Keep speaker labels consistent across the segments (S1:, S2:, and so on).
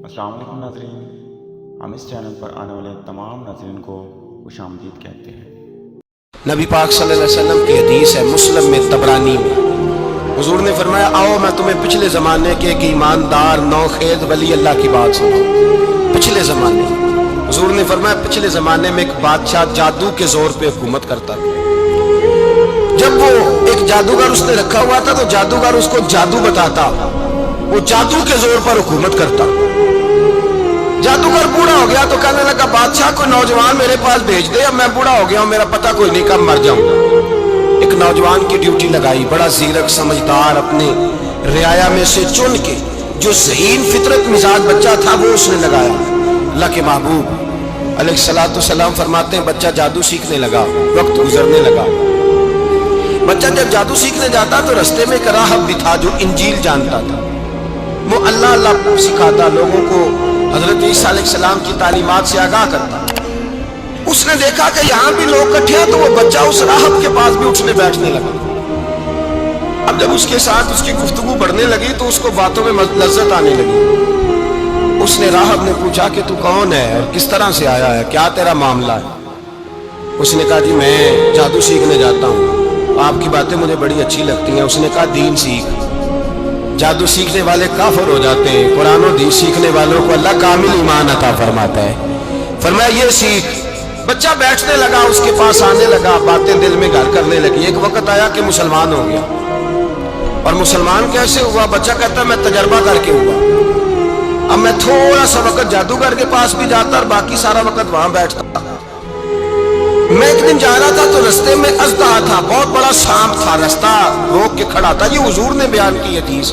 S1: السلام علیکم ناظرین، ہم اس چینل پر آنے والے تمام ناظرین کو خوش آمدید کہتے ہیں۔
S2: نبی پاک صلی اللہ علیہ وسلم کی حدیث ہے مسلم میں طبرانی میں، حضور نے فرمایا آؤ میں تمہیں پچھلے زمانے کے ایک ایماندار نوخیز ولی اللہ کی بات سناؤں۔ پچھلے زمانے حضور نے فرمایا پچھلے زمانے میں ایک بادشاہ جادو کے زور پہ حکومت کرتا تھا۔ جب وہ ایک جادوگر اس نے رکھا ہوا تھا تو جادوگر اس کو جادو بتاتا، وہ جادو کے زور پر حکومت کرتا۔ جادوگر بوڑھا ہو گیا تو کہنے لگا بادشاہ کوئی نوجوان میرے پاس بھیج دے، اب میں بوڑھا ہو گیا ہوں، میرا پتہ کوئی نہیں کب مر جاؤں گا۔ ایک نوجوان کی ڈیوٹی لگائی، بڑا زیرک سمجھدار، اپنے رعایا میں سے چن کے جو ذہین فطرت مزاج بچہ تھا وہ اس نے لگایا۔ اللہ کے محبوب علیہ الصلوۃ والسلام فرماتے ہیں بچہ جادو سیکھنے لگا، وقت گزرنے لگا۔ بچہ جب جادو سیکھنے جاتا تو رستے میں ایک راہب بھی تھا جو انجیل جانتا تھا، وہ اللہ سکھاتا، لوگوں کو حضرت عیسیٰ علیہ السلام کی تعلیمات سے آگاہ کرتا۔ اس نے دیکھا کہ یہاں بھی لوگ اکٹھے ہیں تو وہ بچہ اس راہب کے پاس بھی اٹھنے بیٹھنے لگا۔ اب جب اس کے ساتھ اس کی گفتگو بڑھنے لگی تو اس کو باتوں میں لذت آنے لگی۔ اس نے راہب نے پوچھا کہ تو کون ہے اور کس طرح سے آیا ہے، کیا تیرا معاملہ ہے؟ اس نے کہا جی میں جادو سیکھنے جاتا ہوں، آپ کی باتیں مجھے بڑی اچھی لگتی ہیں۔ اس نے کہا دین سیکھ، جادو سیکھنے والے کافر ہو جاتے ہیں، قرآن و حدیث سیکھنے والوں کو اللہ کامل ایمان عطا فرماتا ہے۔ فرمایا یہ سیکھ۔ بچہ بیٹھنے لگا، اس کے پاس آنے لگا، باتیں دل میں گھر کرنے لگی۔ ایک وقت آیا کہ مسلمان ہو گیا، اور مسلمان کیسے ہوا؟ بچہ کہتا ہے میں تجربہ کر کے ہوا۔ اب میں تھوڑا سا وقت جادوگر کے پاس بھی جاتا اور باقی سارا وقت وہاں بیٹھتا۔ میں ایک دن جا رہا تھا تو رستے میں اژدہا تھا، بہت بڑا سانپ تھا، رستہ روک کے کھڑا تھا۔ یہ حضور نے بیان کی حدیث۔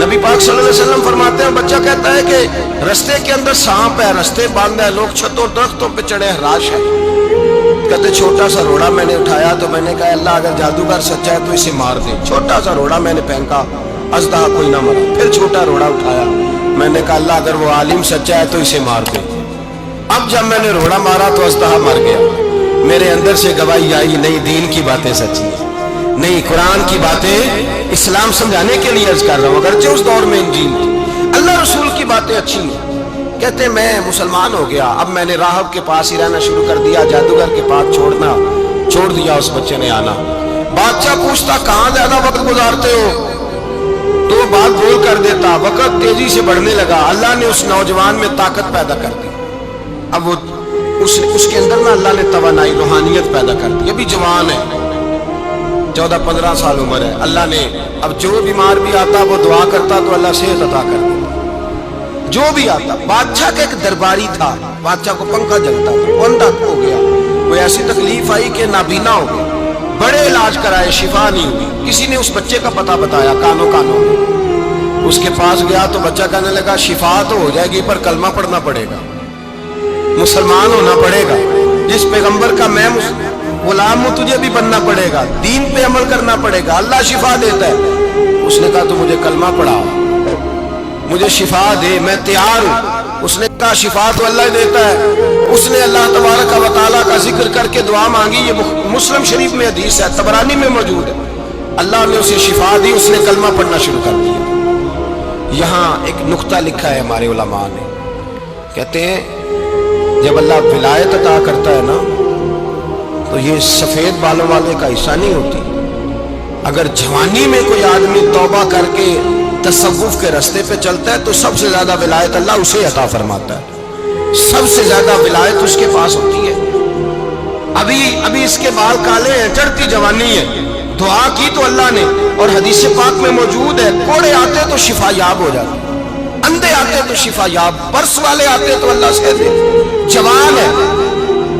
S2: نبی پاک صلی اللہ علیہ وسلم فرماتے ہیں بچہ کہتا ہے کہ رستے کے اندر سانپ ہے، رستے بند ہے، لوگ چھتوں درختوں پہ چڑھے ہراش ہے۔ کہتے چھوٹا سا روڑا میں نے اٹھایا تو میں نے کہا اللہ اگر جادوگر سچا ہے تو اسے مار دے۔ چھوٹا سا روڑا میں نے پھینکا، اژدہا کوئی نہ مرا۔ پھر چھوٹا روڑا اٹھایا، میں نے کہا اللہ اگر وہ عالم سچا ہے تو اسے مار دے۔ اب جب میں نے روڑا مارا تو اژدہا مر گیا۔ میرے اندر سے گواہی آئی نہیں دین کی باتیں سچی ہیں، نہیں قرآن کی باتیں اسلام سمجھانے کے لیے عرض کر رہا ہوں، اگرچہ اس دور میں انجیل تھی، اللہ رسول کی باتیں اچھی ہیں۔ کہتے میں مسلمان ہو گیا، اب میں نے راہب کے پاس ہی رہنا شروع کر دیا، جادوگر کے پاس چھوڑ دیا اس بچے نے آنا۔ بادشاہ پوچھتا کہاں زیادہ وقت گزارتے ہو تو وہ بات بول کر دیتا، وقت تیزی سے بڑھنے لگا۔ اللہ نے اس نوجوان میں طاقت پیدا کر دی، اب وہ اس کے اندر نا اللہ نے توانائی روحانیت پیدا کر دی، ابھی جوان ہے، 14-15 سال عمر ہے۔ اللہ نے اب جو بیمار بھی آتا وہ دعا کرتا تو اللہ صحت عطا کر دیتا، جو بھی آتا۔ بادشاہ کا ایک درباری تھا، بادشاہ کو پنکھا جلتا تھا، وہ اندھا ہو گیا، کوئی ایسی تکلیف آئی کہ نابینا ہو گیا، بڑے علاج کرائے شفا نہیں ہوئی۔ کسی نے اس بچے کا پتہ بتایا کانوں میں، اس کے پاس گیا تو بچہ کہنے لگا شفا تو ہو جائے گی پر کلمہ پڑھنا پڑے گا، مسلمان ہونا پڑے گا، جس پیغمبر کا میں غلام ہوں تجھے بھی بننا پڑے گا، دین پہ عمل کرنا پڑے گا، اللہ شفا دیتا ہے۔ اس نے کہا تو مجھے کلمہ پڑھا، مجھے شفا دے، میں تیار ہوں۔ اس نے کہا شفا تو اللہ دیتا ہے۔ اس نے اللہ تبارک و تعالیٰ کا ذکر کر کے دعا مانگی، یہ مسلم شریف میں حدیث ہے، طبرانی میں موجود ہے۔ اللہ نے اسے شفا دی، اس نے کلمہ پڑھنا شروع کر دیا۔ یہاں ایک نقطہ لکھا ہے ہمارے علماء نے، کہتے ہیں جب اللہ ولایت عطا کرتا ہے نا تو یہ سفید بالوں والے کا حصہ نہیں ہوتی۔ اگر جوانی میں کوئی آدمی توبہ کر کے تصوف کے رستے پہ چلتا ہے تو سب سے زیادہ ولایت اللہ اسے عطا فرماتا ہے، سب سے زیادہ ولایت اس کے پاس ہوتی ہے۔ ابھی اس کے بال کالے ہیں، چڑھتی جوانی ہے، دعا کی تو اللہ نے، اور حدیث پاک میں موجود ہے کوڑے آتے تو شفا یاب ہو جاتے، اندھے آتے تو شفا یاب، برس والے آتے تو اللہ سے دے۔ جوان ہے،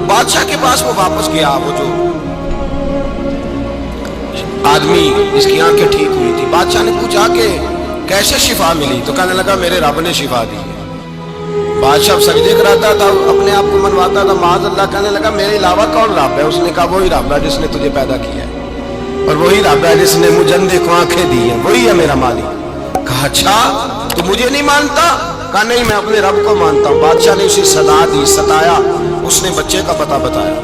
S2: بادشاہ کے پاس وہ واپس گیا، وہ جو آدمی جس کی آنکھیں ٹھیک ہوئی تھی، بادشاہ نے پوچھا کہ کیسے شفا ملی؟ تو کہنے لگا میرے رب نے شفا دی۔ بادشاہ سجدے کراتا تھا، اپنے آپ کو منواتا تھا، معاذ اللہ، کہنے لگا میرے علاوہ کون رب ہے؟ اس نے کہا وہی رب ہے جس نے تجھے پیدا کیا ہے، اور وہی رب ہے جس نے مجھے اندھے کو آنکھیں دی ہیں، وہی ہے میرا مالک۔ کہا اچھا تو مجھے نہیں مانتا؟ کہا نہیں میں اپنے رب کو مانتا ہوں۔ بادشاہ نے اسے سزا دی، ستایا، اس نے بچے کا پتہ بتایا،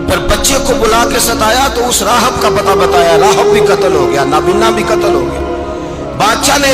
S2: پھر بچے کو بلا کے ستایا تو اس راہب کا پتہ بتایا، راہب بھی قتل ہو گیا، نابینا بھی قتل ہو گیا۔ بادشاہ نے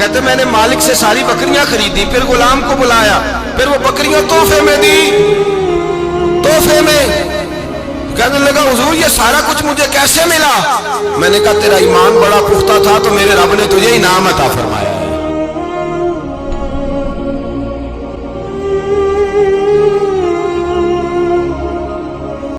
S2: کہتے میں نے مالک سے ساری بکریاں خریدی، پھر غلام کو بلایا، پھر وہ بکریاں تحفے میں دی، تحفے میں۔ کہنے لگا حضور یہ سارا کچھ مجھے کیسے ملا؟ میں نے کہا تیرا ایمان بڑا پختہ تھا تو میرے رب نے تجھے انعام عطا فرمایا۔